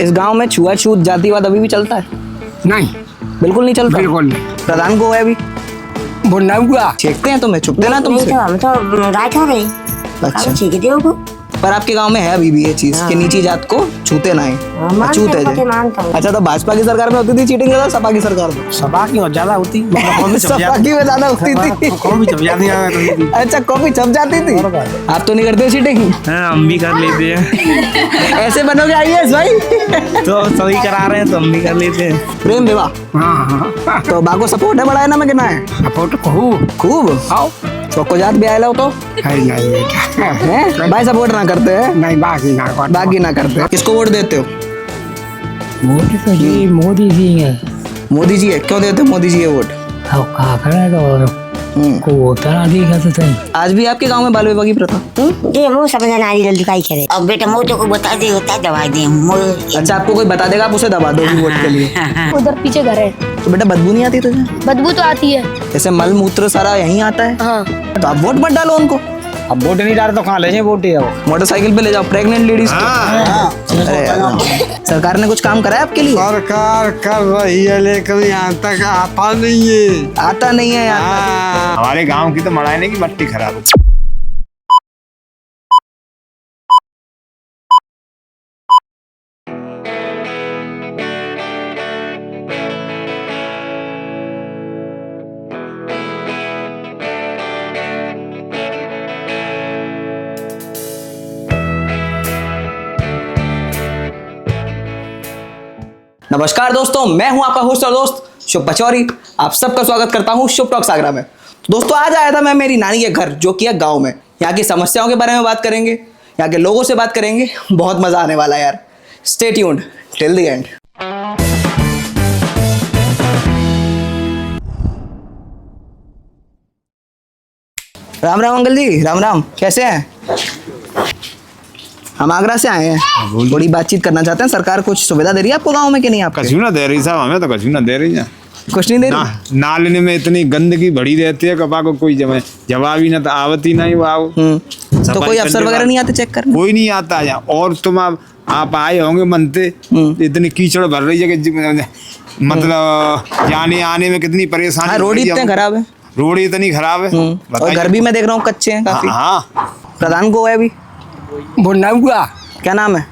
इस गांव में छुआछूत जातिवाद अभी भी चलता है? नहीं, बिल्कुल नहीं चलता। बिल्कुल नहीं। प्रधान को है अभी वो ना हुआ छेकते हैं तुम्हें, छुपते ना तुमसे। हम तो राइट हो गई। अच्छा, ठीक है वो पर आपके गांव में है अभी भी ये चीज कि नीची जात को छूते ना है, अछूत है जे। अच्छा, तो भाजपा की सरकार में होती थी चीटिंग ज्यादा, सपा की सरकार में? सपा की और ज्यादा होती सपा की में ज्यादा होती थी। कौन भी छप जाती। अच्छा, कॉपी छप जाती थी। आप तो नहीं करते चीटिंग? हम भी कर लेते हैं। ऐसे बनोगे आईएएस भाई? तो सभी करा रहे हैं तो हम भी कर लेते हैं। प्रेम विवाह हाँ, तो बाको सपोर्ट है, बड़ा है ना में कितना है? सपोर्ट खूब खूब। आओ चौको जात भी आए लो तो नहीं बेटा हैं भाई, सपोर्ट ना करते हैं? नहीं, बाकी ना करते हैं। किसको वोट देते हो? मोदी तो जी मोदी जी है। मोदी जी है। क्यों देते हो मोदी जी है वोट? अब कहा करेगा और को होता ना दिखा तो सही। आज भी आपके गांव में बाल विवाह की प्रथा? ये मुंह समझ नारी जल्दी काई करे। अब बेटा मोटो को बता दे, होता है दवाई दे। अच्छा, आपको कोई बता देगा, आप उसे दबा दोगी वोट के लिए? उधर पीछे घर है। तो बेटा बदबू नहीं आती तुझे? बदबू तो आती है। जैसे मल मूत्र सारा यहीं आता है। हाँ। तो आप वोट मत डालो उनको। अब वोट नहीं डाल तो कहाँ ले जाए वोट? मोटरसाइकिल पे ले जाओ प्रेग्नेंट लेडीज को। सरकार ने कुछ काम करा है आपके लिए? सरकार कर रही है लेकिन यहाँ तक आता नहीं है। आता नहीं है यहाँ तक। हमारे गांव की तो मड़ाने की मट्टी खराब है। नमस्कार दोस्तों, मैं हूं आपका होस्ट और दोस्त शुभ पचौरी। आप सबका स्वागत करता हूं शुभ टॉक्स आगरा में। दोस्तों, आज आया था मैं मेरी नानी के घर, जो कि है गांव में। यहाँ की समस्याओं के बारे में बात करेंगे, यहाँ के लोगों से बात करेंगे। बहुत मजा आने वाला है यार। Stay tuned till the end. Ram Ram uncle ji, Ram Ram. कैसे हैं? हम आगरा से आए हैं, थोड़ी बातचीत करना चाहते हैं। सरकार कुछ सुविधा दे रही है आपको गांव में कि नहीं? आपको कछु ना दे रही साहब, हमें तो कछु ना दे रही है। कुछ नहीं दे रही? नाले में इतनी गंदगी भरी रहती है, कपा को कोई जवाब ही ना, तो आवती नहीं वो आओ। तो कोई अफसर वगैरह नहीं आते चेक करने? कोई नहीं आता यहाँ। और तुम आप आए होंगे मनते, इतनी कीचड़ भर रही है कि मतलब जाने आने में कितनी परेशानी। रोड इतने खराब है। रोड इतनी खराब है और घर भी मैं देख रहा हूँ कच्चे हैं काफी। हाँ, प्रधान को है अभी? वो ना हुआ। क्या नाम है?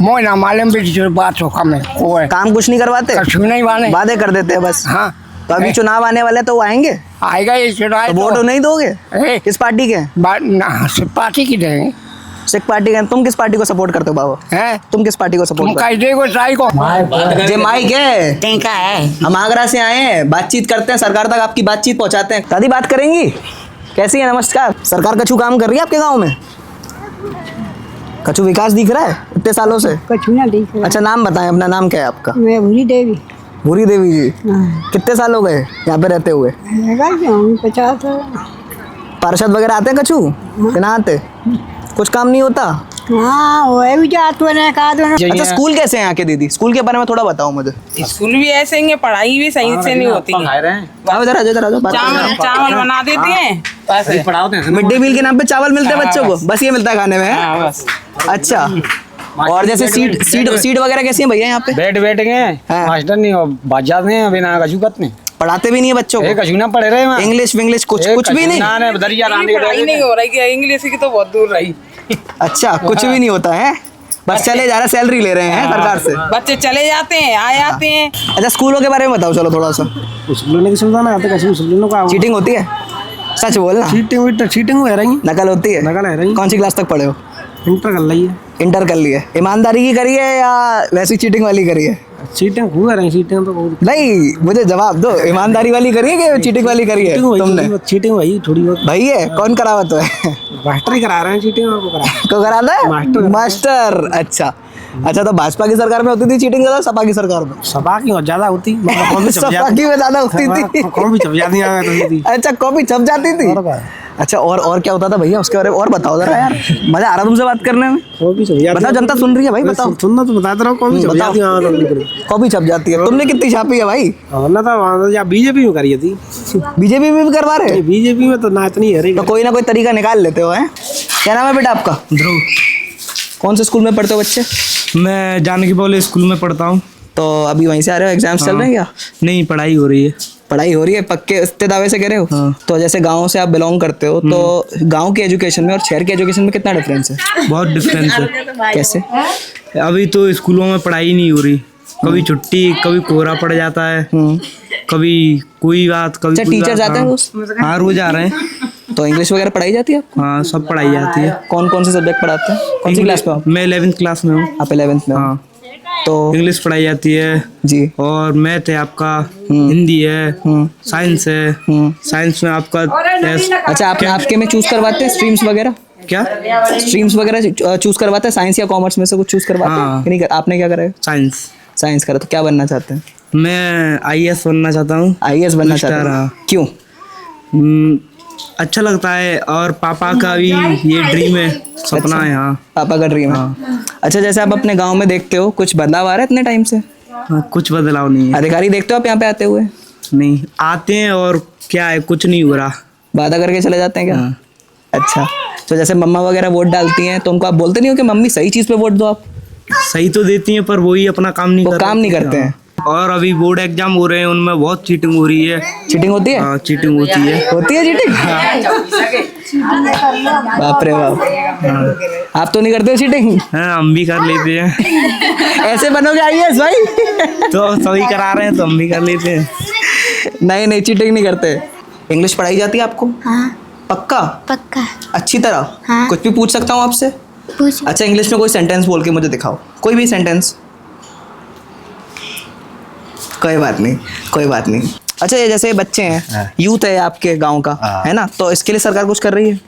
मोय ना मालूम बेटी बात हो कम है। वो है काम कुछ नहीं करवाते? कछु नहीं वाले वादे कर देते हैं बस। हाँ, तो अभी चुनाव आने वाले तो वो आएंगे? आएगा ये चुनाव। तो वोट नहीं दोगे? किस पार्टी के? पार्टी की देंगे। सिख पार्टी के। तुम किस पार्टी को सपोर्ट करते हो बाबा? हैं? तुम किस पार्टी को सपोर्ट तुम कह देगो ट्राई को। जे माइक है, टेंका है। हम आगरा से आए हैं, बातचीत करते हैं, सरकार तक आपकी बातचीत पहुंचाते हैं। दादी बात करेंगी? कैसी है? नमस्कार। सरकार कछु काम कर रही है आपके गाँव में? कछु विकास दिख रहा है इतने सालों से? कछु ना दिख रहा। अच्छा, नाम बताएं, अपना नाम क्या है आपका? मैं भूरी देवी। भूरी देवी जी। हाँ। कितने साल हो गए यहाँ पे रहते हुए? 50। पार्षद वगैरह आते हैं कछु कि ना आते? कुछ काम नहीं होता? हाँ, वो भी जात ने कहा तो। अच्छा, स्कूल कैसे हैं यहाँ के दीदी? स्कूल के बारे में थोड़ा बताओ मुझे। स्कूल भी ऐसे ही है, पढ़ाई भी सही से नहीं होती है। चावल बना देती हैं, मिड डे मील के नाम पे चावल मिलते हैं बच्चों को, बस ये मिलता है खाने में? अच्छा, और जैसे सीट वगैरह कैसी है भैया यहाँ पे? बैठ गए मास्टर नहीं हो बाजार में बिना कछु कत नहीं पढ़ाते भी नहीं है बच्चों को? कछु ना पढ़े रहे। इंग्लिश विंग्लिश कुछ भी नहीं? पढ़ाई नहीं हो रही है, इंग्लिश की तो बहुत दूर रही। अच्छा, कुछ भी नहीं होता है, बस चले जा रहे, सैलरी ले रहे हैं सरकार से। बच्चे चले जाते हैं, आ जाते हैं। अच्छा, स्कूलों के बारे में बताओ चलो थोड़ा सा। चीटिंग होती है? सच बोलना। चीटिंग हो रही है। नकल होती है? नकल है रही। कौन सी क्लास तक पढ़े हो? इंटर कर रही है। इंटर कर ली है। ईमानदारी की करी है या वैसी चीटिंग वाली करी है? चीटिंग हुआ रही। चीटिंग तो बहुत नहीं, मुझे जवाब दो, ईमानदारी वाली करी है कि चीटिंग वाली करी है तुमने? चीटिंग वही थोड़ी बहुत भाई है। कौन करावा तो है? मास्टर ही करा रहे हैं चीटिंग। और को कराता है? मास्टर। अच्छा, तो भाजपा की सरकार में होती थी चीटिंग ज्यादा, सपा की सरकार में? सपा की और ज्यादा होती। सपा की में ज्यादा होती थी। कौन भी छप जाती। अच्छा, कॉपी छप जाती थी। अच्छा, और क्या होता था भैया उसके बारे में और बताओ जरा यार, मजा आ रहा तुमसे बात करने में। बताओ, जनता सुन रही है भाई, बताओ। सुनना तो बताते रहो। कौन कॉपी छप जाती है? तुमने कितनी छापी है भाई? ना था बीजेपी में करी थी। बीजेपी में भी करवा रहे? बीजेपी में तो ना इतनी है। तो कोई ना कोई तरीका निकाल लेते हो। है? क्या नाम है बेटा आपका? ध्रुव। कौन से स्कूल में पढ़ते हो बच्चे? मैं जानकी पब्लिक स्कूल में पढ़ता हूँ। तो अभी वहीं से आ रहे हो, एग्जाम्स चल रहे हैं क्या? नहीं, पढ़ाई हो रही है। पढ़ाई हो रही है, पक्के इतने दावे से कह रहे हो? हाँ। तो जैसे गांव से आप बिलोंग करते हो, तो गांव के एजुकेशन में और शहर के एजुकेशन में कितना डिफरेंस है? बहुत डिफरेंस है। कैसे? अभी तो स्कूलों में पढ़ाई नहीं हो रही, कभी छुट्टी, कभी कोहरा पड़ जाता है, कभी कोई बात, कभी अच्छा, कोई टीचर बात। जाते हैं रोज? हाँ, रोज आ रहे हैं। तो इंग्लिश वगैरह पढ़ाई जाती है आपको? हाँ, सब पढ़ाई जाती है। कौन कौन से सब्जेक्ट पढ़ाते हैं? कौन सी क्लास में हो? मैं 11th क्लास में हूँ। आप 11th में हो? हाँ, तो इंग्लिश पढ़ाई जाती है जी। और मैथ है आपका, हिंदी है, साइंस है। साइंस में आपका अच्छा, आप आपके में चूज करवाते हैं स्ट्रीम्स वगैरह? क्या? स्ट्रीम्स वगैरह चूज करवाते हैं, साइंस या कॉमर्स में से कुछ चूज करवाते हैं हाँ। कि नहीं? आपने क्या करा है? साइंस। साइंस करा। तो क्या बनना चाहते हैं? मैं IAS बनना चाहता हूँ। IAS बनना Police चाहते star, हैं? हाँ। क्यों? अच्छा लगता है और पापा का भी ये ड्रीम है, सपना है। हाँ, पापा का ड्रीम है। अच्छा, जैसे आप अपने गांव में देखते हो, कुछ बदलाव आ रहा है इतने टाइम से? हाँ, कुछ बदलाव नहीं है। अधिकारी देखते हो आप यहाँ पे आते हुए? नहीं, आते हैं और क्या है, कुछ नहीं हो रहा। वादा करके चले जाते हैं क्या? हाँ। अच्छा, तो जैसे मम्मा वगैरह वोट डालती हैं तो उनको आप बोलते नहीं हो कि मम्मी सही चीज़ पे वोट दो आप? सही तो देती हैं पर वही अपना काम नहीं वो कर काम नहीं करते हैं। हाँ। और अभी बोर्ड एग्जाम हो रहे हैं, उनमें बहुत चीटिंग हो रही है। चीटिंग होती है? हाँ, चीटिंग होती है। होती है चीटिंग? बाप रे बाप। आप तो नहीं करते हो चीटिंग? हाँ, हम भी कर लेते हैं। ऐसे बनोगे IAS भाई? तो सभी करा रहे हैं तो हम भी कर लेते हैं। नहीं नहीं, चीटिंग नहीं करते। इंग्लिश पढ़ाई जाती है आपको? हाँ, पक्का? पक्का। अच्छी तरह? हाँ। कुछ भी पूछ सकता हूँ आपसे? पूछ। अच्छा, इंग्लिश में कोई सेंटेंस बोल के मुझे दिखाओ, कोई भी सेंटेंस। कोई बात नहीं, कोई बात नहीं। अच्छा, ये जैसे बच्चे हैं, यूथ है आपके गांव का, है ना? तो इसके लिए सरकार कुछ कर रही है?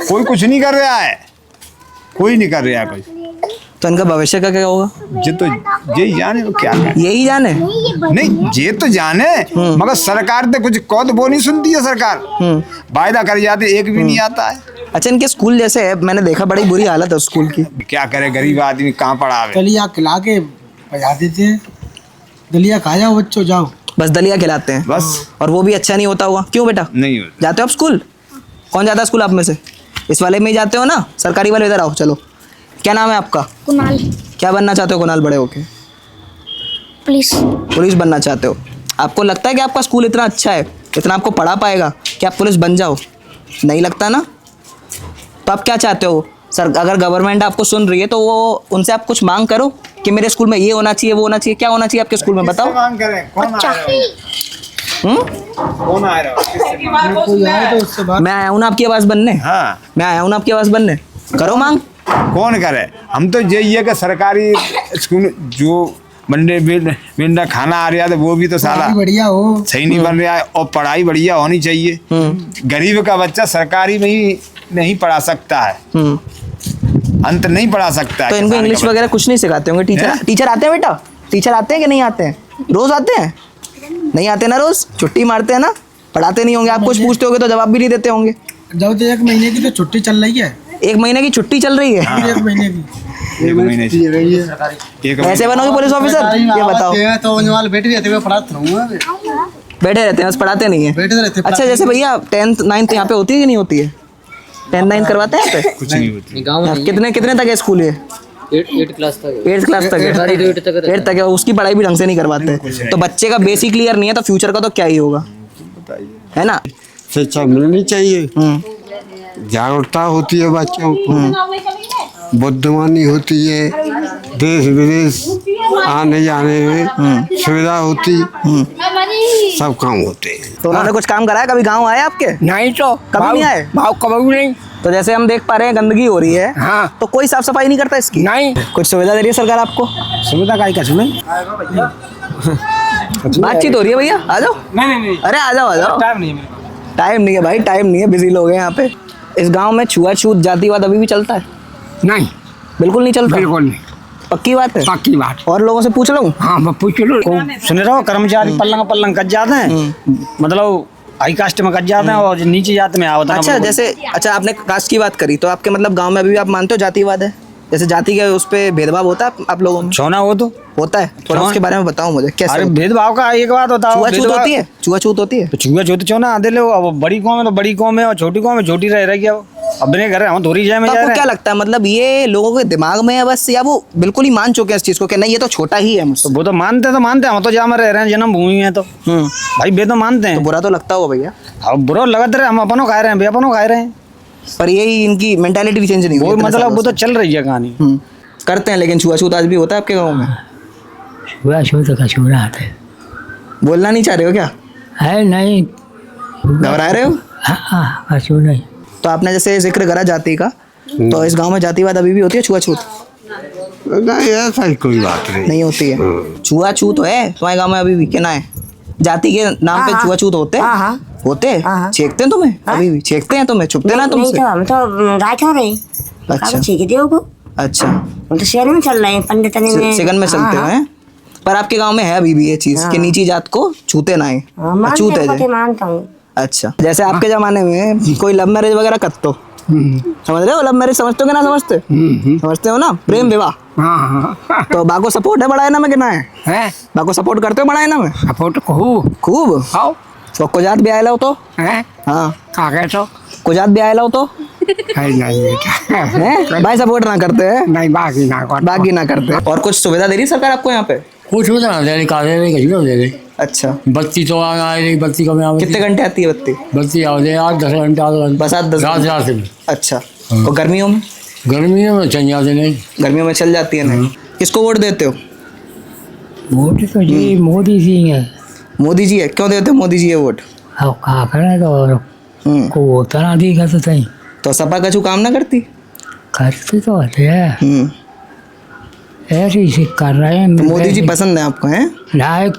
कोई कुछ नहीं कर रहा है, कोई नहीं कर रहा है कोई। तो इनका भविष्य का क्या होगा? जे तो यही जाने वो क्या करे। यही जाने? नहीं, ये तो जाने मगर सरकार तो कुछ कहो तो वो नहीं सुनती है सरकार। वायदा कर जाती, एक भी नहीं आता है। अच्छा, इनके स्कूल जैसे है, मैंने देखा बड़ी बुरी हालत है स्कूल की। क्या करे, गरीब आदमी कहाँ पढ़ावे। दलिया खिला के बजा देते हैं, दलिया खा जाओ बच्चों, जाओ। बस दलिया खिलाते हैं बस। और वो भी अच्छा नहीं होता हुआ? क्यों बेटा? नहीं होता। जाते हो आप स्कूल? कौन जाता है स्कूल आप में से? इस वाले में ही जाते हो ना? सरकारी वाले इधर आओ, चलो। क्या नाम है आपका? कुणाल। क्या बनना चाहते हो कुणाल बड़े होके? पुलिस। पुलिस बनना चाहते हो? आपको लगता है कि आपका स्कूल इतना अच्छा है, इतना आपको पढ़ा पाएगा कि आप पुलिस बन जाओ? नहीं लगता ना? तो आप क्या चाहते हो? सर, अगर गवर्नमेंट आपको सुन रही है तो वो उनसे आप कुछ मांग करो कि मेरे स्कूल में ये होना चाहिए, वो होना चाहिए। क्या होना चाहिए आपके स्कूल में, बताओ? मांग करें, कौन आ रहा है? कौन आ रहा है? कोई आए तो उससे बात। मैं आया हूँ ना आपकी आवाज़ बनने। हाँ, मैं आया हूँ ना आपकी आवाज़ बनने। करो मांग। कौन करे? हम तो यही है कि सरकारी स्कूल जो मिनट खाना आ रहा है वो भी तो साला बढ़िया हो, सही नहीं बन रहा है और पढ़ाई बढ़िया होनी चाहिए। गरीब का बच्चा सरकारी में ही नहीं पढ़ा सकता है, अंत नहीं पढ़ा सकता है। तो इनको इंग्लिश वगैरह कुछ नहीं सिखाते होंगे टीचर? टीचर आते हैं बेटा? टीचर आते हैं कि नहीं आते हैं? रोज आते हैं? नहीं आते ना, रोज छुट्टी मारते हैं ना? पढ़ाते नहीं होंगे? आप कुछ पूछते होंगे तो जवाब भी नहीं देते होंगे। जब तो 1 महीने की तो छुट्टी चल रही है। 1 महीने की छुट्टी चल रही है? 1 महीने की। 1 महीने से ऐसे बनोगे पुलिस ऑफिसर? ये बताओ। तो बैठे रहते हुए पढ़ाता रहूँगा। बैठे रहते हैं बस, पढ़ाते नहीं है? बैठे रहते। अच्छा, जैसे भैया 10th 9th यहाँ पे होती है कि नहीं होती है? 10th 9th करवाते हैं यहाँ पे? कुछ नहीं होती। कितने तक है स्कूल ये? 8th क्लास तक। 8th क्लास तक है? 8th तक है। उसकी पढ़ाई भी ढंग से नहीं करवाते। तो बच्चे का बेसिक क्लियर नहीं है तो फ्यूचर का तो क्या ही होगा, है ना? शिक्षा मिलनी चाहिए, जागरूकता होती है बच्चों को, बुद्धिमानी होती है, देश विदेश आने जाने में सुविधा होती, सब काम होते हैं। तो उन्होंने कुछ काम कराया? कभी गांव आए आपके? नहीं तो कभी नहीं आए? भाव कभी नहीं। तो जैसे हम देख पा रहे हैं गंदगी हो रही है, हाँ। तो कोई साफ सफाई नहीं करता इसकी? नहीं। कुछ सुविधा दे रही है सरकार आपको? सुविधा का क्या सुने? बातचीत हो रही है भैया, आ जाओ। नहीं। अरे आ जाओ, आ जाओ। टाइम नहीं है मेरे पास। टाइम नहीं है भाई, टाइम नहीं है, बिजी लोग हैं यहाँ पे। इस गांव में छुआछूत जातिवाद अभी भी चलता है? नहीं, बिल्कुल नहीं चलता? बिल्कुल नहीं। पक्की बात है? पक्की बात। और लोगों से पूछ लूँ? हाँ, मैं पूछ लो। सुन रहे हो, कर्मचारी पल्लंग कट जाते हैं, मतलब हाई कास्ट में कट जाते हैं और नीचे जात में आवता है। अच्छा, जैसे अच्छा आपने कास्ट की बात करी तो आपके मतलब गांव में अभी भी आप मानते हो जातिवाद है? जैसे जाति के उस पे भेदभाव होता है आप लोगों में? छौना हो तो होता है, थोड़ा उसके बारे में बताओ मुझे कैसे अरे होता है? भेदभाव का एक बात बताओ। छुआछूत होती है? छुआछूत होती है? तो छुआछूत छौना दे लो। अब बड़ी कौम है तो बड़ी कौम है और छोटी कौम है छोटी रह गया। अपने घर हम थोड़ी जाए में तो जा आपको रहे क्या हैं। लगता है, मतलब ये लोगों के दिमाग में है बस, या वो बिल्कुल ही मान चुके हैं इस चीज को कि नहीं ये तो छोटा ही है तो मुझसे? वो तो मानते हम तो जहाँ में रह रहे हैं जन्मभूमि में तो भाई वे तो मानते तो हैं। बुरा तो लगता होगा भैया, अब बुरा लगत रहे, हम अपनों खा रहे हैं, वे अपनों खा रहे हैं। पर यही इनकी मेंटालिटी चेंज नहीं हुई वो इतने मतलब सालों वो तो से। चल रही है कहानी। करते हैं, लेकिन छुआछूत आज भी होता है आपके गाँव में? छुआछूत का छुरा आता है। बोलना नहीं चाह रहे हो क्या? है नहीं, घबरा रहे हो? हाँ कछु नहीं। तो आपने जैसे जिक्र करा जाति का, तो इस गांव में जातिवाद अभी भी होती है? छुआछूत नहीं ऐसा ही कोई बात नहीं। नहीं होती है? छुआछूत है तुम्हारे गांव में अभी भी? कहना है जाति के नाम पे छुआछूत होते हैं? हाँ, हाँ। होते हैं? छेकते हैं तुम्हें? अभी भी छेकते हैं तुम्हें? छुपते ना नहीं तुमसे? तो हम तो रात हो रही। अच्छा। ठीक है को अच्छा, हम तो शहर में चल रहे हैं, पंडित में सिगन में चलते हुए हैं। पर आपके गांव में है अभी भी ये चीज कि नीची जात को छूते ना है, अछूत है जे। मानता हूँ। अच्छा, जैसे आपके जमाने में कोई लव मैरिज वगैरह करते हो, समझ रहे हो? लव मैरिज समझते हो कि ना समझते? समझते हो ना? प्रेम विवाह। तो बाको सपोर्ट है बड़ा है ना में कि ना है? बाको सपोर्ट करते हो बड़ा है ना में? सपोर्ट खूब खूब। आओ तो कुजात भी आयला हो तो? है हाँ, कागे तो कुजात भी आयला हो तो? है नहीं बेटा हैं? भाई सपोर्ट ना करते हैं? नहीं बाकी ना कर बाकी ना करते हैं। और कुछ सुविधा दे रही है सरकार आपको यहाँ पे? कुछ हो ना दे कागे नहीं कहीं दे दे। अच्छा, बत्ती तो आ रही, बत्ती कम आ कितने घंटे आती है बत्ती? बत्ती आओ दे 8-10 घंटे बस 8-10 रात रात में। अच्छा, और गर्मियों में? गर्मी में चल जाते नहीं। गर्मियों में चल जाती है ना? किसको वोट देते हो? वोट तो जी मोदी जी है। मोदी जी है? क्यों देते हो मोदी जी ये वोट? अब कहा करे तो को होता ना दिखा तो सही तो सपा कछु काम ना करती? करते तो होते हैं, ऐसे ही कर रहे हैं। तो मोदी जी पसंद है आपको? हैं? लायक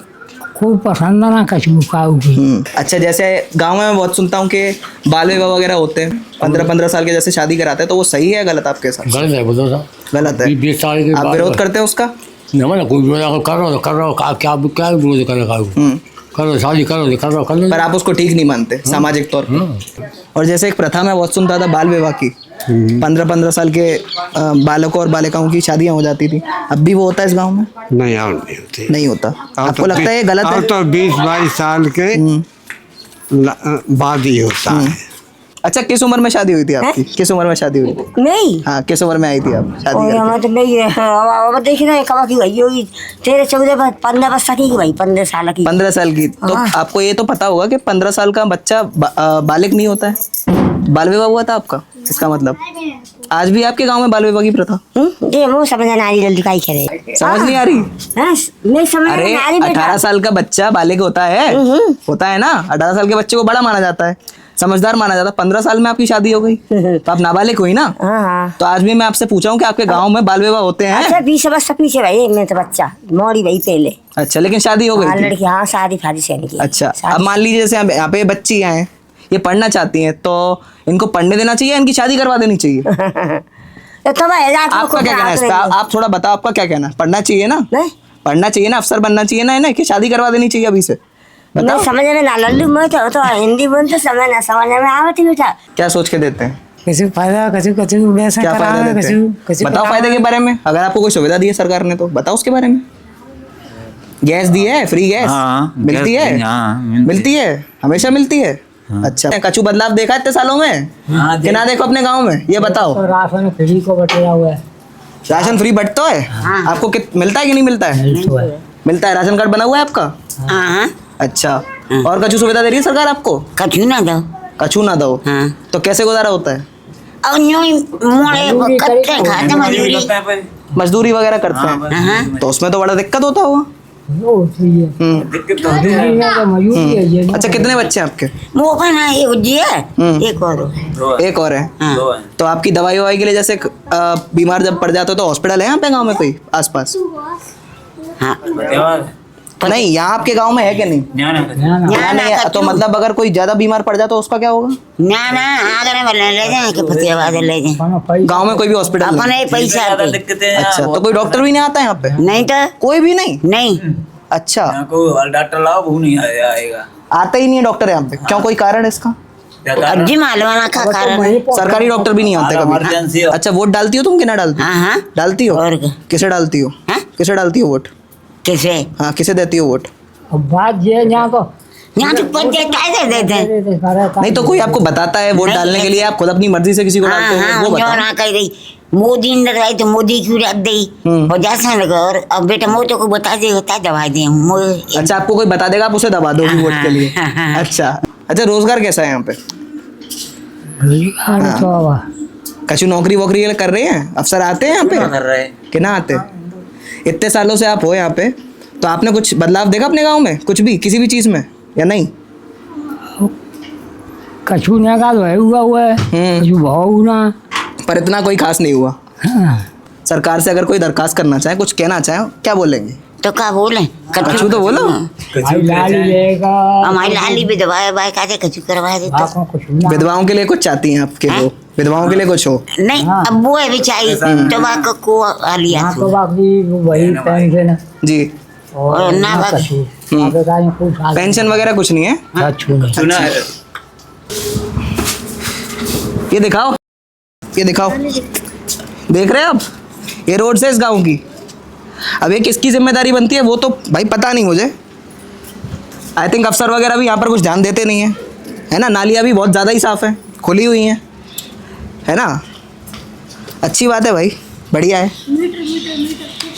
खूब पसंद ना कछु काऊ की। अच्छा, जैसे गांव में मैं बहुत सुनता हूँ कि बाल विवाह वगैरह होते हैं, 15-15 साल के जैसे शादी कराते हैं, तो वो सही है गलत आपके साथ? गलत है बोलो साहब, गलत है। 20 साल के आप बाद विरोध करते हैं उसका? नहीं मतलब कोई विरोध कर रहा हो क्या क्या विरोध करेगा? करो शादी करो कर लो। पर आप उसको ठीक नहीं मानते सामाजिक तौर पर? और जैसे एक प्रथा मैं बहुत सुनता था बाल विवाह की, 15-15 साल के बालकों और बालिकाओं की शादियां हो जाती थी, अब भी वो होता है इस गांव में? नहीं और नहीं होती। नहीं होता? आपको लगता है ये गलत है? तो 20-22 साल के बाद ही होता है। अच्छा, किस उम्र में शादी हुई थी आपकी? किस उम्र में शादी हुई थी? नहीं हाँ, किस उम्र में आई थी आप शादी और करके? हमें तो नहीं है। अब देख रहे हैं कब की भाई होगी 13-14-15 वर्ष की भाई 15 साल की। 15 साल की? तो आपको ये तो पता होगा कि 15 साल का बच्चा बालिक नहीं होता है? बाल विवाह हुआ था आपका, इसका मतलब आज भी आपके गांव में बाल विवाह की प्रथा? ये वो समझ ना आ रही जल्दी काई करे। समझ नहीं आ रही? नहीं समझ अरे नहीं आ रही 18 साल का बच्चा बालिक होता है? होता है ना? 18 साल के बच्चे को बड़ा माना जाता है, समझदार माना जाता है। 15 साल में आपकी शादी हो गई तो आप नाबालिग हुई ना? तो आज भी मैं आपसे पूछा हूँ कि आपके गांव में बाल विवाह होते हैं? अच्छा 20 वर्ष पीछे भाई मैं तो बच्चा मोड़ी भाई पहले। अच्छा, लेकिन शादी हो गई थी? लड़की हाँ शादी फादी से नहीं की। अच्छा, अब मान लीजिए जैसे यहाँ पे बच्ची हैं, ये पढ़ना चाहती हैं, तो इनको पढ़ने देना चाहिए, इनकी शादी करवा देनी चाहिए? तो भाई आपका क्या कहना है इस पे? आप थोड़ा बताओ, आपका क्या कहना है? पढ़ना चाहिए ना? नहीं पढ़ना चाहिए ना? अफसर बनना चाहिए ना इन्हें, कि शादी करवा देनी चाहिए अभी से? बताओ। मैं समझ में ना लल्लू मैं तो हिंदी बोलते समझ ना समझ में आवती बेटा। क्या सोच के देते हैं? कछु फायदा कछु वैसा क्या फायदा देते हैं? बताओ फायदे के बारे में। अगर आपको कोई सुविधा दी है सरकार ने तो बताओ उसके बारे में। गैस दी है? फ्री गैस मिलती है? मिलती है, हमेशा मिलती है। अच्छा, कछु बदलाव देखा इतने सालों में कि ना देखो अपने गांव में? ये बताओ। राशन फ्री को बटेरा हुआ है। राशन फ्री बंटता है? आपको मिलता है कि नहीं मिलता है? मिलता है। राशन कार्ड बना हुआ है आपका? अच्छा, और कछु सुविधा दे रही है सरकार आपको? कछु ना दो। कछु ना दो? तो कैसे गुजारा होता है? अब मोड़े कट्टे खाते मजदूरी मजदूरी वगैरह करते हैं, तो उसमें तो बड़ा दिक्कत होता होगा। अच्छा, कितने बच्चे हैं आपके? वो का ना एक जी है एक और है। तो आपकी दवाई ववाई के लिए जैसे बीमार जब पड़ जाते हो तो हॉस्पिटल है यहाँ पे गांव में कोई आसपास? नहीं, यहाँ आपके गांव में है कि नहीं? यहाँ नहीं है। तो मतलब अगर कोई ज्यादा बीमार पड़ जाता तो उसका क्या होगा? ना आगरा ले जाए कि फतेहाबाद ले जाए। गांव में कोई भी हॉस्पिटल अपने पैसा अच्छा, तो कोई डॉक्टर भी नहीं आता यहाँ पे? नहीं तो कोई भी नहीं? नहीं। अच्छा, डॉक्टर लाओ वो नहीं आएगा। आता ही नहीं है डॉक्टर यहाँ पे? क्यों, कोई कारण है इसका? अब जी मालूम ना का कारण सरकारी डॉक्टर भी नहीं आते कभी। अच्छा, वोट डालती हो तुम कि ना डालती हो? हाँ डालती हो? और क्या? किसे डालती हो? हाँ? किसे डालती हो वोट? कैसे हाँ, किसे देती हो वोट? बात ये यहाँ को यहाँ तो पंचायत कैसे देते हैं नहीं तो कोई आपको बताता है वोट नहीं, डालने के नहीं। लिए, आप खुद अपनी मर्जी से किसी को डालते हाँ हो, वो जो बताओ। ना कह रही मोदी ने लगाई तो मोदी क्यों रख दी और जैसा लगा। और अब बेटा मोदी को बता दे होता दवा दे अच्छा, आपको कोई बता देगा, आप उसे दबा दोगे वोट के लिए? अच्छा अच्छा, रोजगार कैसा है यहाँ पे? कछु नौकरी वोकरी कर रहे हैं? अफसर आते हैं यहाँ पे कर रहे कि ना आते? इतने सालों से आप हो यहाँ पे, तो आपने कुछ बदलाव देखा अपने गांव में, कुछ भी, किसी भी चीज में, या नहीं? कछु ने का तो है हुआ है कछु भाव ना पर इतना कोई खास नहीं हुआ। सरकार से अगर कोई दरखास्त करना चाहे, कुछ कहना चाहे, क्या बोलेंगे? तो क्या बोले कछु तो बोलो। हमारी लाली भी दवाई दवाई कहते कछु करवा देते विधवाओं के लिए कुछ चाहती हैं आपके हैं? लोग? विधवाओं के लिए कुछ हो? नहीं अब वो है भी चाहिए तबाक को लिया तो बाकी वही पेंशन जी। और ना पेंशन वगैरह कुछ नहीं है? सुना है। ये दिखाओ, ये दिखाओ, देख रहे हैं आप? ये रोड से इस गांव की। अब ये किसकी जिम्मेदारी बनती है वो तो भाई पता नहीं मुझे। आई थिंक अफसर वगैरह भी यहाँ पर कुछ ध्यान देते नहीं है ना? नालियाँ भी बहुत ज़्यादा ही साफ़ हैं, खुली हुई हैं, है ना? अच्छी बात है भाई, बढ़िया है।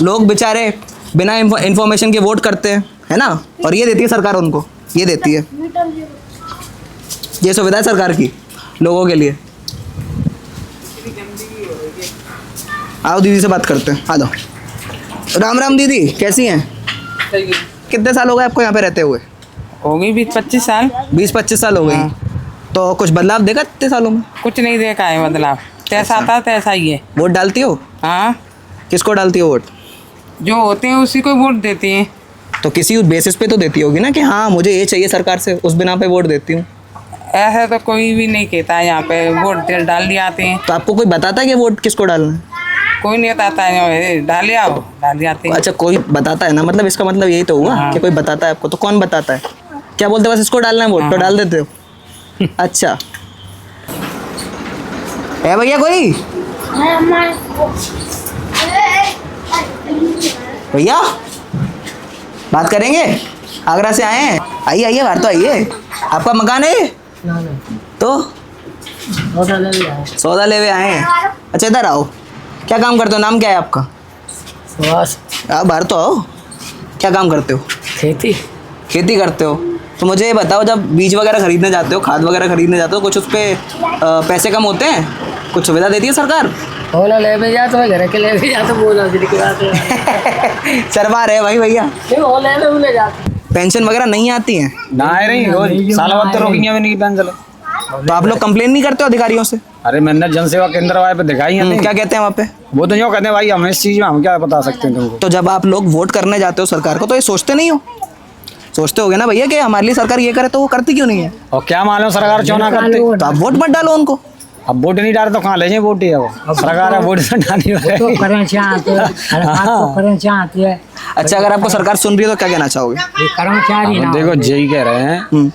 लोग बेचारे बिना इंफॉर्मेशन के वोट करते हैं, है ना? और ये देती है सरकार उनको, ये देती है, ये सुविधा है सरकार की लोगों के लिए। आओ दीदी से बात करते हैं, आ जाओ। राम राम दीदी, कैसी हैं? कितने साल हो गए आपको यहाँ पे रहते हुए? हो गई 20-25 साल। 20-25 साल हो गई। तो कुछ बदलाव देखा इतने सालों में? कुछ नहीं देखा है बदलाव, जैसा आता तैसा ही है। वोट डालती हो? हाँ, किसको डालती हो वोट? जो होते हैं उसी को वोट देते हैं। तो किसी बेसिस पे तो देती होगी ना कि हाँ मुझे ये चाहिए सरकार से, उस बिना पे वोट देती हूँ। ऐसा तो कोई भी नहीं कहता है यहाँ पे, वोट डाल दिए आते हैं। तो आपको कोई बताता है कि वोट किसको डालना है? कोई नहीं बताता है, डाल आओ डाल जाते हैं। अच्छा, कोई बताता है ना, मतलब इसका मतलब यही तो हुआ कि कोई बताता है आपको। तो कौन बताता है? क्या बोलते बस इसको डालना है वोट, तो डाल देते हो? अच्छा है भैया कोई? भैया बात करेंगे? आगरा से आए हैं, आइए आइए, बाहर तो आइए। आपका मकान है? तो सौदा ले आए हैं। अच्छा इधर आओ, क्या काम करते हो? नाम क्या है आपका? आप बाहर तो आओ, क्या काम करते हो? खेती खेती करते हो? तो मुझे ये बताओ, जब बीज वगैरह खरीदने जाते हो, खाद वगैरह खरीदने जाते हो, कुछ उस पर पैसे कम होते हैं? कुछ सुविधा देती है सरकार? ओला ले भी जा तो घर के ले भी जा तो बोला शर्मा रहे भाई भैया। ओला ले जाते पेंशन वगैरह नहीं आती हैं? ना आ रही रोज साल बाद तो रोकियां भी नहीं पेंशन। तो आप लोग कंप्लेन नहीं करते हो अधिकारियों से? अरे मैंने जन सेवा केंद्र वाले पे दिखाई है। क्या कहते हैं वहाँ पे? वो तो यूँ कहते हैं भाई हम इस चीज में हम क्या बता सकते हैं तुमको। तो जब आप लोग वोट करने जाते हो सरकार को, तो ये सोचते नहीं हो? सोचते होगे ना भैया कि हमारे लिए सरकार ये करे, तो वो करती क्यों नहीं है? और क्या मालूम सरकार क्यों ना करते। तो आप वोट मत डालो उनको। अब वोट नहीं डाले तो कहाँ ले जाए वोट ही है वो सरकार है वोट तो डालनी तो करना चाहते करना चाहती है। अच्छा, अगर आपको सरकार सुन रही है तो क्या कहना चाहोगे? कर्मचारी ना देखो यही कह रहे हैं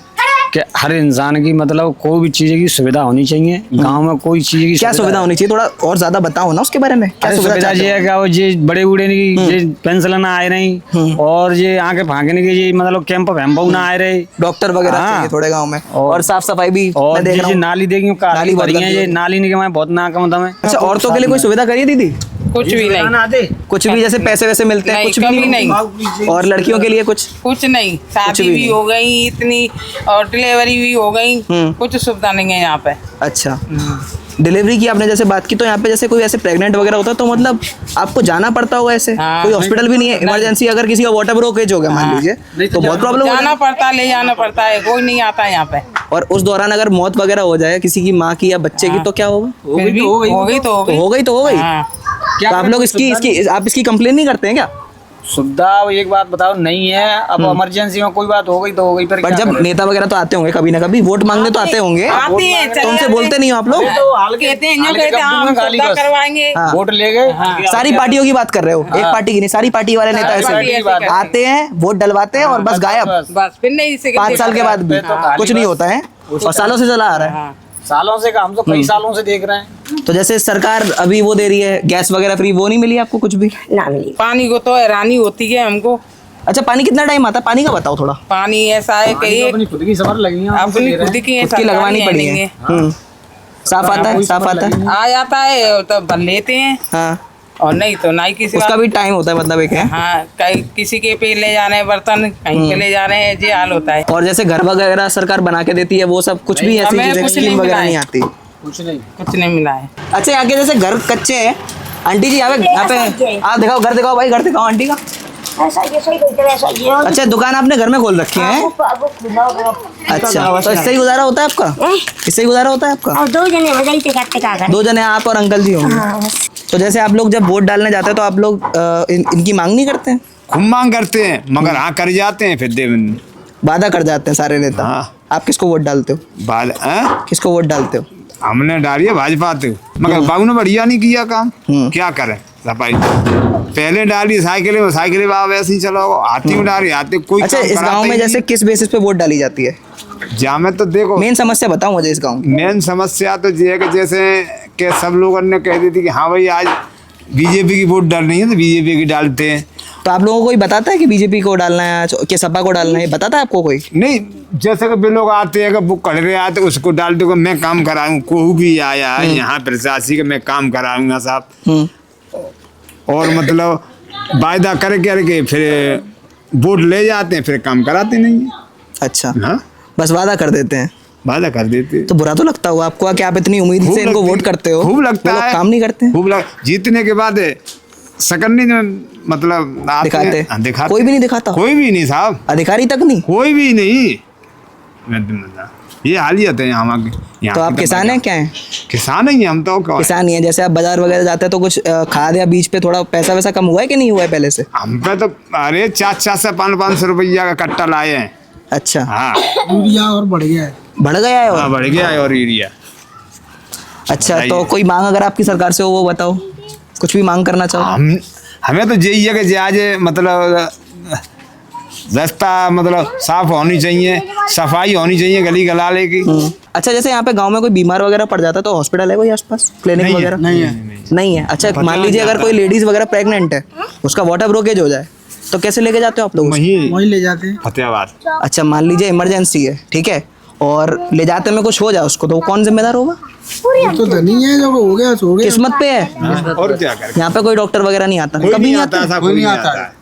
कि हर इंसान की मतलब कोई भी चीज की सुविधा होनी चाहिए गांव में। कोई चीज की क्या सुविधा होनी चाहिए? थोड़ा और ज्यादा बताओ ना उसके बारे में। क्या सुविधा चाहते ये हो? है कि वो ये बड़े बूढ़े की पेंशन ना आए नहीं, और ये आके भागने के ये मतलब कैंप वैम्प ना आए रहे, डॉक्टर वगैरह हाँ। चाहिए थोड़े गांव में, और साफ सफाई भी और मैं देख रहा ये हूँ। नाली देखी नाली बहुत भरी है, गंदी ये है। नाली नहीं के मैं बहुत नाकम दम है। अच्छा, औरतों के लिए कोई सुविधा करिए दीदी? कुछ भी नहीं, कुछ भी, जैसे पैसे वैसे मिलते हैं? नहीं, कुछ भी कभी नहीं। और लड़कियों के लिए कुछ? कुछ नहीं। शादी भी भी हो गई इतनी, और डिलीवरी भी हो गई, कुछ सुविधा नहीं है यहाँ पे। अच्छा, डिलीवरी की आपने जैसे बात की, तो यहाँ पे जैसे कोई ऐसे प्रेग्नेंट वगैरह होता है तो मतलब आपको जाना पड़ता होगा ऐसे? हाँ। कोई हॉस्पिटल भी नहीं है? इमरजेंसी अगर किसी का वाटर ब्रोकेज हो गया मान लीजिए, तो बहुत प्रॉब्लम हो जाना पड़ता है, ले जाना पड़ता है, कोई नहीं आता है यहाँ पे। और उस दौरान अगर मौत वगैरह हो जाए किसी की, माँ की या बच्चे की, तो क्या होगा? फिर भी हो गई तो हो गई। तो हो गई। हाँ। तो आप लोग इसकी कंप्लेन नहीं करते हैं क्या? सुविधा एक बात बताओ नहीं है। अब इमरजेंसी में कोई बात हो गई तो हो गई, पर पर जब नेता वगैरह तो आते होंगे कभी ना कभी, वोट मांगने तो आते होंगे, आते हैं, तो उनसे बोलते नहीं हो आप लोग? कहते हैं जो कहते हैं हम सुविधा करवाएंगे। हाँ। वोट ले गए। सारी पार्टियों की बात कर रहे हो? एक पार्टी की नहीं, सारी पार्टी वाले नेता पार्टी ऐसे ऐसे करते हैं। आते हैं, वोट डलवाते हैं और बस गायब। बस फिर नहीं, 5 साल के बाद भी कुछ नहीं होता है। और सालों से चला आ रहा है। हाँ, सालों से का हम तो कई सालों से देख रहे हैं। तो जैसे सरकार अभी वो दे रही है गैस वगैरह फ्री, वो नहीं मिली आपको कुछ भी? ना मिली। पानी को तो हैरानी होती है हमको। अच्छा, पानी कितना टाइम आता है? पानी का बताओ थोड़ा। पानी ऐसा है कि अपनी खुद की सबर लगी है, अपनी खुद की खुद की लगवानी पड़ी है। साफ आता है, साफ आता है। आ जाता है तो भर लेते हैं, हाँ, और नहीं तो नहीं। किसी उसका भी टाइम होता है, मतलब एक है। हाँ, कहीं किसी के पे ले जाने हैं बर्तन, कहीं पे ले जा रहे हैं, ये हाल होता है। और जैसे घर वगैरह सरकार बना के देती है, वो सब कुछ भी ऐसी हमें चीजें कुछ स्कीम नहीं वगैरह मिला नहीं है। आती? कुछ नहीं मिला है। अच्छा, यहाँ के जैसे घर कच्चे हैं, आंटी जी यहाँ पे आप दिखाओ, घर दिखाओ भाई, घर दिखाओ आंटी का। ऐसा जैसा ही करते हैं, ऐसा ही है। अच्छा, दुकान आपने घर में खोल रखी है? अब खुला होगा। अच्छा, तो इससे ही गुजारा होता है आपका? इससे ही गुजारा होता है आपका? और 2 जने बदलते करते क्या करें? 2 जने, आप और अंकल जी होंगे। हाँ, बस। तो जैसे आप लोग जब वोट डालने जाते हैं तो आप लोग इनकी मांग नहीं करते हैं? खूब मांग करते हैं, मगर हाँ कर जाते हैं फिर दे वादा कर जाते हैं सारे नेता। हाँ। आप किसको वोट डालते हो? बाद किसको वोट डालते हो? हमने डाली है भाजपा तो, मगर बाबू ने बढ़िया नहीं किया काम। क्या करें सफाई, पहले डाली साइकिल बाबा ऐसे ही चलाओ, हाथी में डाली हाथी कोई। अच्छा, इस गांव में जैसे किस बेसिस पे वोट डाली जाती है? जहाँ में तो देखो मेन समस्या बताओ मुझे इस गांव की। मेन समस्या तो ये है कि जैसे कि सब लोगों ने कह दी थी कि हाँ भाई आज बीजेपी की वोट डालनी है तो बीजेपी की डालते हैं। तो आप लोगों को कोई बताता है कि बीजेपी को डालना है कि सपा को डालना है, बताता है आपको कोई? नहीं, जैसे कि भी लोग आते हैं कि वो कड़ रहे आते उसको डाल दो, मैं काम कराऊँ, कोई भी आया है यहाँ प्रशासी के मैं काम कराऊंगा साहब, और मतलब वायदा करके फिर वोट ले जाते हैं, फिर काम कराते नहीं है। अच्छा, हाँ, बस वादा कर देते हैं। वादा कर देते हैं। तो बुरा तो लगता हुआ आपको कि आप इतनी उम्मीद से इनको वोट करते हो? खूब लगता वो लोग है, काम नहीं करते? खूब जीतने के बाद सकन्नी मतलब आते दिखाते? हैं, हाँ, दिखाते। कोई भी नहीं दिखाता? कोई भी नहीं साहब, अधिकारी तक नहीं? कोई भी नहीं। ये हालियत है यहाँ की। तो आप किसान हैं क्या हैं? किसान ही हैं हम तो। किसान ही हैं। जैसे आप बाजार वगैरह जाते हैं तो कुछ खाद या बीज पे थोड़ा पैसा वैसा कम हुआ है कि नहीं हुआ है पहले से? हम पे तो अरे 400 से 500 रुपया का कट्टा लाए हैं। अच्छा, हाँ, यूरिया और बढ़ गया है। बढ़ गया है? हाँ, बढ़ गया है और यूरिया। अच्छा, तो कोई मांग अगर आपकी सरकार से हो वो बताओ, कुछ भी मांग करना चाहो। हमें तो यही है कि आज मतलब रास्ता मतलब साफ होनी चाहिए, सफाई होनी चाहिए गली गलाले की। अच्छा, जैसे यहाँ पे गांव में कोई बीमार वगैरह पड़ जाता है तो हॉस्पिटल है कोई आसपास, क्लिनिक वगैरह? नहीं है। अच्छा, मान लीजिए अगर कोई लेडीज वगैरह प्रेग्नेंट है, उसका वाटर ब्लॉकेज हो जाए तो कैसे लेके जाते हो आप लोग? वही ले जाते हैं। फतेहाबाद। अच्छा, मान लीजिए इमरजेंसी है, ठीक है, और ले जाते में कुछ हो जाए उसको, तो वो कौन जिम्मेदार होगा? तो धनी है जो हो गया सो हो गया। किस्मत पे है। और क्या करें, यहाँ पे कोई डॉक्टर वगैरह नहीं आता? कोई कभी नहीं नहीं आता, आता? ऐसा कोई नहीं आता है।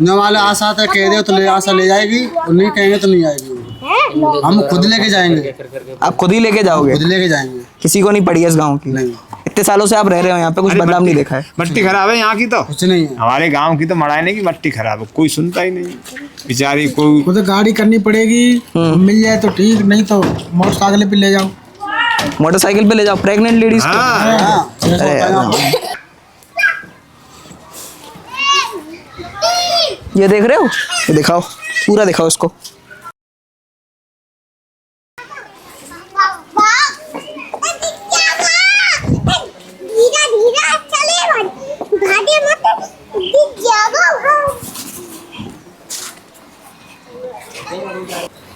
न वाले आशा आता है, कह दे तो ले आशा ले जाएगी, और नहीं कहेंगे तो नहीं आएगी। हम खुद लेके जाएंगे। आप खुद ही लेके जाओगे? खुद लेके जाएंगे। किसी को नहीं पड़ी है इस गाँव की? नहीं। इतने सालों से आप रह रहे हो यहाँ पे, कुछ बदलाव नहीं देखा है? मट्टी खराब है यहाँ की तो, कुछ नहीं है। हमारे गांव की तो मड़ाने की मट्टी खराब है, कोई सुनता ही नहीं बेचारी। कोई खुद गाड़ी करनी पड़ेगी, मिल जाए तो ठीक, नहीं तो मोटरसाइकिल पे ले जाओ। मोटरसाइकिल पे ले जाओ प्रेग्नेंट लेडीज को? हाँ, अरे यार, ये देख रहे हो, ये दिखाओ, पूरा दिखाओ इसको।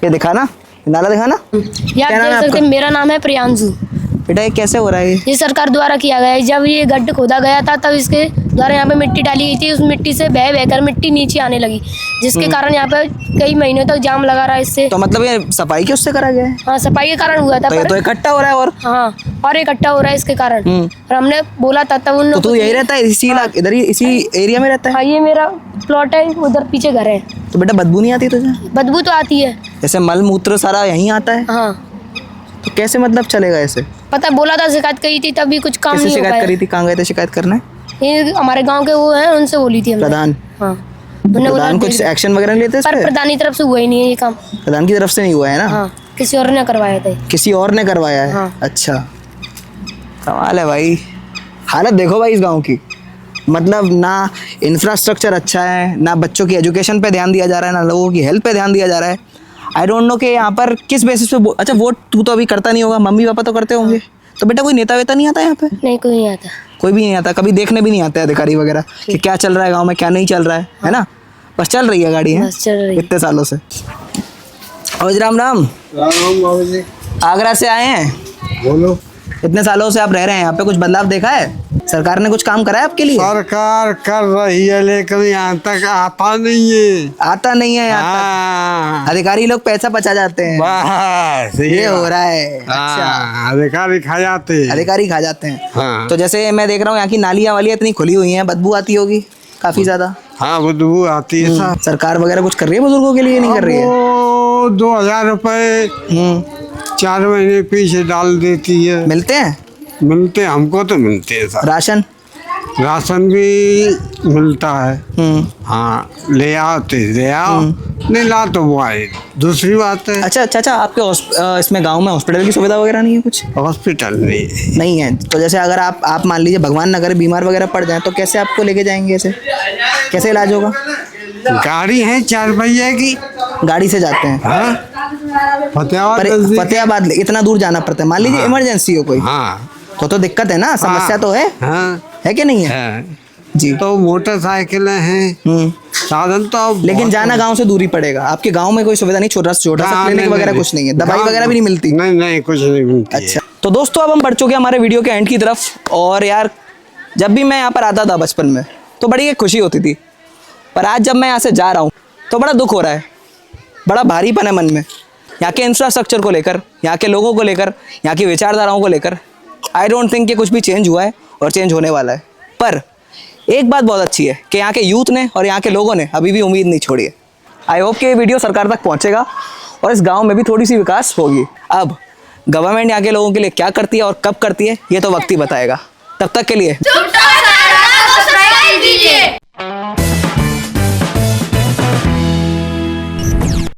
ये दिखा ना, नाला दिखा ना। ये आप देख सकते हैं, मेरा नाम है प्रियांशु। बेटा ये कैसे हो रहा है? ये सरकार द्वारा किया गया है। जब ये गड्ढ खोदा गया था तब इसके द्वारा यहाँ पे मिट्टी डाली गई थी। उस मिट्टी से बह बहकर मिट्टी नीचे आने लगी, जिसके कारण यहाँ पे कई महीनों तक जाम लगा रहा है इससे। तो मतलब ये सफाई के उससे करा गया है? हाँ, सफाई के कारण हुआ था। तो ये तो इकट्ठा हो रहा है। और हाँ, और इकट्ठा हो रहा है इसके कारण। और हमने बोला था तब उन तो तू यही रहता है इसी इधर ही इसी एरिया में रहता है? हाँ, ये मेरा प्लॉट है, उधर पीछे घर है। तो बेटा बदबू नहीं आती तुझे? बदबू तो आती है। जैसे मल मूत्र सारा यहीं आता है? हाँ। तो कैसे मतलब चलेगा ऐसे? पता बोला था, शिकायत करी थी, तभी कुछ काम किससे नहीं हो शिकायत पाया। करी थी? कहाँ गए थे शिकायत करने? ये हमारे गांव के वो हैं, उनसे बोली थी हमने। प्रधान? हाँ, उन्होंने बोला प्रधान कुछ एक्शन वगैरह नहीं लेते इस पर पे? प्रधान की तरफ से हुआ ही नहीं है ये काम। प्रधान की तरफ से नहीं हुआ है ना? हाँ, किसी और ने करवाया था। किसी और ने करवाया है? हाँ। अच्छा, कमाल है भाई। हालत देखो भाई इस गांव की, मतलब ना इंफ्रास्ट्रक्चर अच्छा है, ना बच्चों की एजुकेशन पे ध्यान दिया जा रहा है, ना लोगों की हेल्थ पे ध्यान दिया जा रहा है। आई डोंट नो कि यहाँ पर किस बेसिस पे अच्छा वोट तू तो अभी करता नहीं होगा, मम्मी पापा तो करते होंगे। तो बेटा कोई नेता वेता नहीं आता यहाँ पे? नहीं, कोई नहीं आता। कोई भी नहीं आता? कभी देखने भी नहीं आते अधिकारी वगैरह कि क्या चल रहा है गाँव में, क्या नहीं चल रहा है ना? बस चल रही है गाड़ी है बस चल रही है। इतने सालों से। और राम राम। बाबू जी। आगरा से आए हैं, बोलो। इतने सालों से आप रह रहे हैं यहाँ पे, कुछ बदलाव देखा है? सरकार ने कुछ काम करा है आपके लिए? सरकार कर रही है लेकिन यहाँ तक आता नहीं है। आता नहीं है यहाँ हाँ, तक। अधिकारी लोग पैसा बचा जाते हैं, बस ये हो रहा है। अच्छा, हाँ, अधिकारी खा जाते हैं। अधिकारी खा जाते हैं। हाँ। तो जैसे मैं देख रहा हूँ यहाँ की नालियाँ वालियाँ इतनी खुली हुई हैं, बदबू आती होगी काफी ज्यादा। हाँ, बदबू आती है साहब। सरकार वगैरह कुछ कर रही है बुजुर्गों के लिए, नहीं कर रही है? वो 2000 रुपए 4 महीने पीछे डाल देती है। मिलते हैं? मिलते हमको तो मिलते हैं साहब। राशन? राशन भी मिलता है। हाँ, ले आओ नहीं ला तो वो आए, दूसरी बात है। अच्छा चाचा, आपके इसमें गांव में हॉस्पिटल की सुविधा वगैरह नहीं है कुछ? हॉस्पिटल नहीं है। तो जैसे अगर आप मान लीजिए भगवान न करे बीमार वगैरह पड़ जाए तो कैसे आपको लेके जाएंगे? ऐसे कैसे इलाज होगा? गाड़ी है 4 पहिए की, गाड़ी से जाते हैं। हाँ, फतेहाबाद इतना दूर जाना पड़ता है, मान लीजिए इमरजेंसी हो कोई। हाँ, तो दिक्कत है ना, समस्या तो है। हाँ, है कि नहीं है? है। जी। तो मोटरसाइकिलें हैं, साधन तो अब लेकिन जाना गांव से दूरी पड़ेगा। आपके गांव में कोई सुविधा नहीं, छोटा सा क्लिनिक वगैरह कुछ नहीं है, दवाई वगैरह भी नहीं मिलती? नहीं, कुछ नहीं मिलती। अच्छा, तो दोस्तों अब हम बढ़ चुके हैं हमारे वीडियो के एंड की तरफ। और यार, जब भी मैं यहाँ पर आता था बचपन में तो बड़ी एक खुशी होती थी, पर आज जब मैं यहाँ से जा रहा हूँ तो बड़ा दुख हो रहा है, बड़ा भारीपन है मन में। यहाँ के इंफ्रास्ट्रक्चर को लेकर, यहाँ के लोगों को लेकर, यहाँ की विचारधाराओं को लेकर आई डोंट थिंक कि कुछ भी चेंज हुआ है और चेंज होने वाला है। पर एक बात बहुत अच्छी है कि यहाँ के यूथ ने और यहाँ के लोगों ने अभी भी उम्मीद नहीं छोड़ी है। आई होप कि ये वीडियो सरकार तक पहुँचेगा और इस गाँव में भी थोड़ी सी विकास होगी। अब गवर्नमेंट यहाँ के लोगों के लिए क्या करती है और कब करती है, ये तो वक्त ही बताएगा। तब तक के लिए